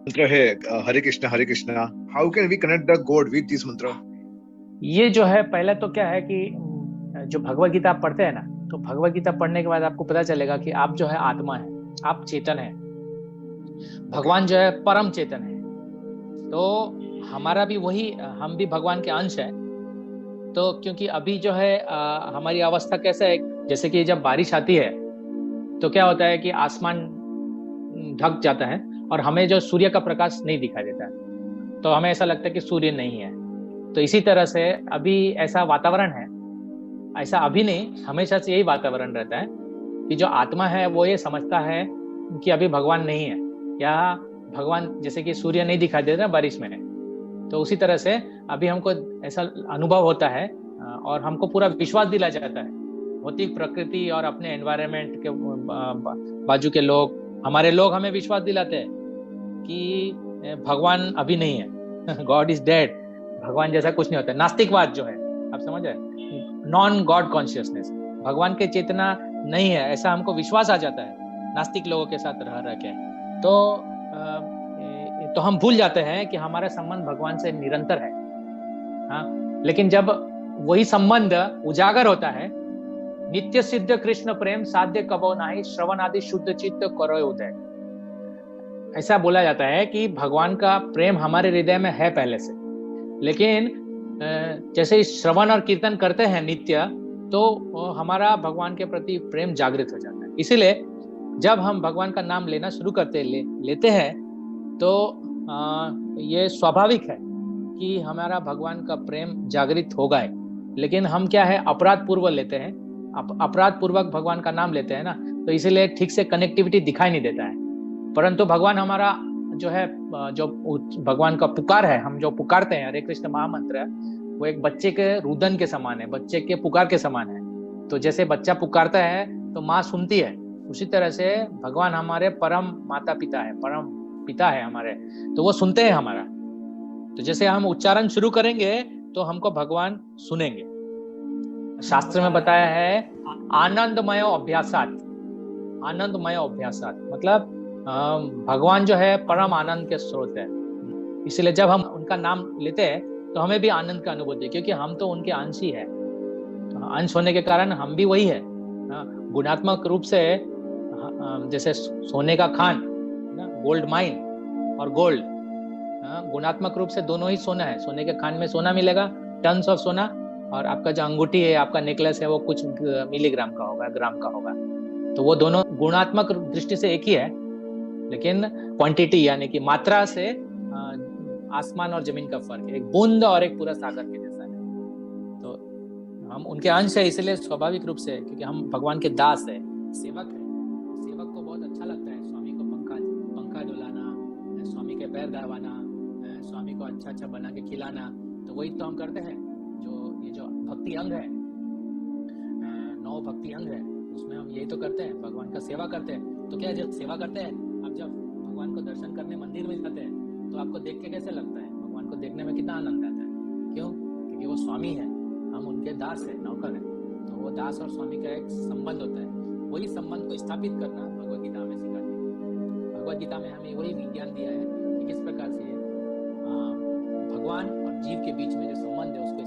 मंत्र है Hare Krishna Hare Krishna. How can we connect the god with this mantra? ये जो है पहले तो क्या है कि जो भगवत गीता आप पढ़ते हैं ना, तो भगवत गीता पढ़ने के बाद आपको पता चलेगा कि आप जो है आत्मा है, आप चेतन है। ओके. भगवान जो है परम चेतन है। तो हमारा भी वही, हम भी भगवान के अंश है। तो क्योंकि अभी जो है हमारी अवस्था कैसा है, जैसे कि जब बारिश आती है तो क्या होता है कि आसमान ढक जाता है और हमें जो सूर्य का प्रकाश नहीं दिखाई देता है, तो हमें ऐसा लगता है कि सूर्य नहीं है। तो इसी तरह से अभी ऐसा वातावरण है। ऐसा अभी नहीं, हमेशा से यही वातावरण रहता है कि जो आत्मा है वो ये समझता है कि अभी भगवान नहीं है, या भगवान जैसे कि सूर्य नहीं दिखाई देता बारिश में, तो उसी तरह से अभी हमको ऐसा अनुभव होता है। और हमको पूरा विश्वास दिला जाता है, भौतिक प्रकृति और अपने एनवायरनमेंट के बाजू के लोग, हमारे लोग हमें विश्वास दिलाते हैं कि भगवान अभी नहीं है, गॉड इज डेड, भगवान जैसा कुछ नहीं होता। नास्तिकवाद जो है, आप समझ रहे, नॉन गॉड कॉन्शियसनेस, भगवान के चेतना नहीं है, ऐसा हमको विश्वास आ जाता है नास्तिक लोगों के साथ रह रह के। तो हम भूल जाते हैं कि हमारा संबंध भगवान से निरंतर है। हाँ, लेकिन जब वही संबंध उजागर होता है, नित्य सिद्ध कृष्ण प्रेम साध्य कबो नाही, श्रवण आदि शुद्ध चित्त करो उदय, ऐसा बोला जाता है कि भगवान का प्रेम हमारे हृदय में है पहले से। लेकिन जैसे श्रवण और कीर्तन करते हैं नित्य, तो हमारा भगवान के प्रति प्रेम जागृत हो जाता है। इसीलिए जब हम भगवान का नाम लेना शुरू लेते हैं, तो ये स्वाभाविक है कि हमारा भगवान का प्रेम जागृत होगा ही। लेकिन हम क्या है, अपराध पूर्वक लेते हैं, अपराध पूर्वक भगवान का नाम लेते हैं ना, तो इसीलिए ठीक से कनेक्टिविटी दिखाई नहीं देता है। परंतु भगवान हमारा जो है, जो भगवान का पुकार है, हम जो पुकारते हैं हरे कृष्ण महामंत्र है, वो एक बच्चे के रुदन के समान है, बच्चे के पुकार के समान है। तो जैसे बच्चा पुकारता है तो माँ सुनती है, उसी तरह से भगवान हमारे परम माता पिता है, परम पिता है हमारे, तो वो सुनते हैं हमारा। तो जैसे हम उच्चारण शुरू करेंगे तो हमको भगवान सुनेंगे। शास्त्र में बताया है आनंदमय अभ्यासात, आनंदमय अभ्यासात मतलब भगवान जो है परम आनंद के स्रोत है। इसलिए जब हम उनका नाम लेते हैं तो हमें भी आनंद का अनुभूति है, क्योंकि हम तो उनके अंश ही है। अंश होने के कारण हम भी वही है। गुणात्मक रूप से जैसे सोने का खान, गोल्ड माइन और गोल्ड, गुणात्मक रूप से दोनों ही सोना है। सोने के खान में सोना मिलेगा, टन्स ऑफ सोना, और आपका जो अंगूठी है, आपका नेकलेस है, वो कुछ मिलीग्राम का होगा, ग्राम का होगा। तो वो दोनों गुणात्मक दृष्टि से एक ही है, लेकिन क्वांटिटी यानी कि मात्रा से आसमान और जमीन का फर्क है, एक बूंद और एक पूरा सागर के जैसा है। तो हम उनके अंश है, इसलिए स्वाभाविक रूप से, क्योंकि हम भगवान के दास है, सेवक है। सेवक को बहुत अच्छा लगता है स्वामी को पंखा डुलाना, स्वामी के पैर दबाना, स्वामी को अच्छा अच्छा बना के खिलाना। तो वही तो हम करते हैं। जो ये जो भक्ति अंग है, 9 भक्ति अंग है, उसमें हम यही तो करते हैं, भगवान का सेवा करते हैं। तो क्या जब सेवा करते हैं, आप जब भगवान को दर्शन करने मंदिर में जाते हैं, तो आपको देख के कैसे लगता है? भगवान को देखने में कितना आनंद आता है। क्यों? क्योंकि वो स्वामी है, हम उनके दास है, नौकर है। तो वो दास और स्वामी का एक संबंध होता है। वही संबंध को स्थापित करना भगवत गीता में सिखाते हैं। भगवत गीता में हमें वही विज्ञान दिया है कि किस प्रकार से भगवान और जीव के बीच में जो संबंध है उसको